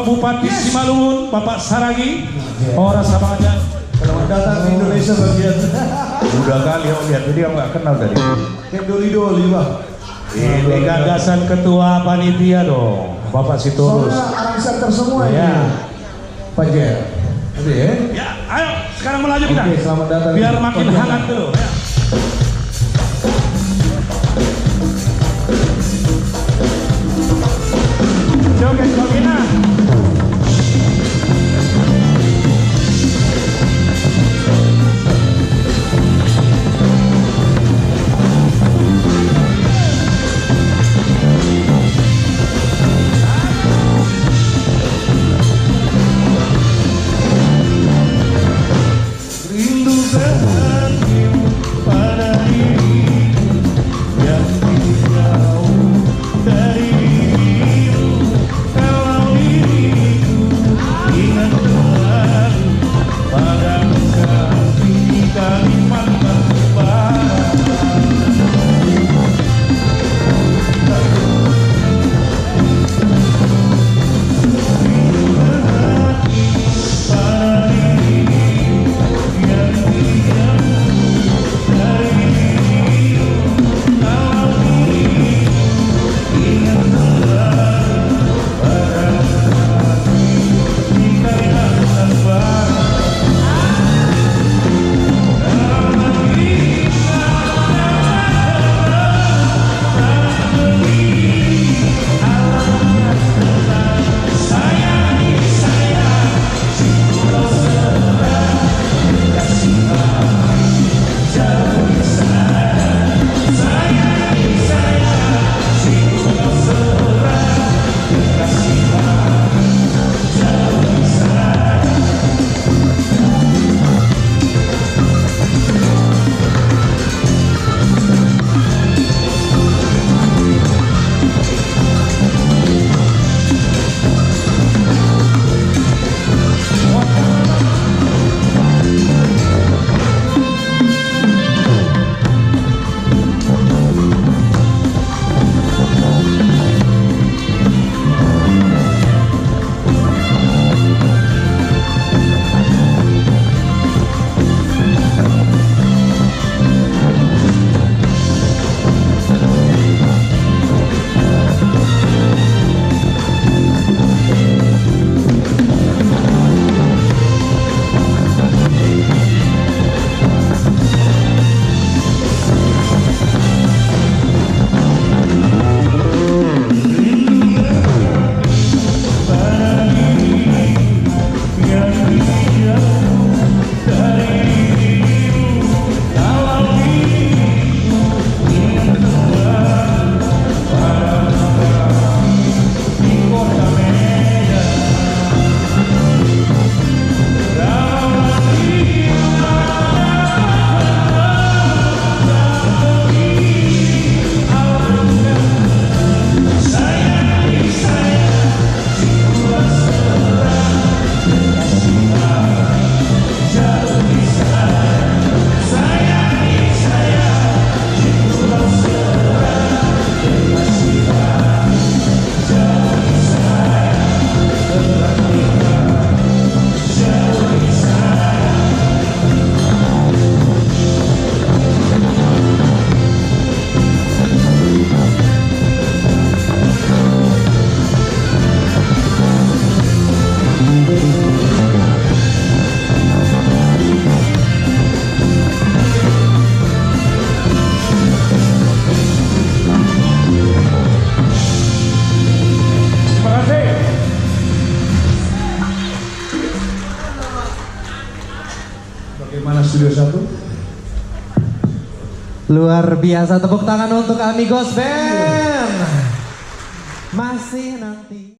Bupati Simalungun, Bapak Saragi. Orang Sabangan. Selamat datang di Indonesia bagian. Udah kali oh lihat, jadi yang nggak kenal dari Kayak doli-doli bang. ini gagasan ketua panitia dong, Bapak Sitorus. Soalnya orang center semua Ya. ini. Pak Jer. Oke ya. Ya, ayo sekarang melaju kita. Oke, selamat datang. Biar makin hangat dulu. Ya. Joget Kokina. Rindu berhenti pada diriku yang jauh dari dirimu. Kalau diriku ingat selalu pada engkau di Kalimantan Barat. Rindu berhenti pada diriku yang jauh dari dirimu. Kalau diriku ingat selalu pada engkau di Kalimantan Barat. Bagaimana Studio 1? Luar biasa, tepuk tangan untuk Amigos Band. Masih nanti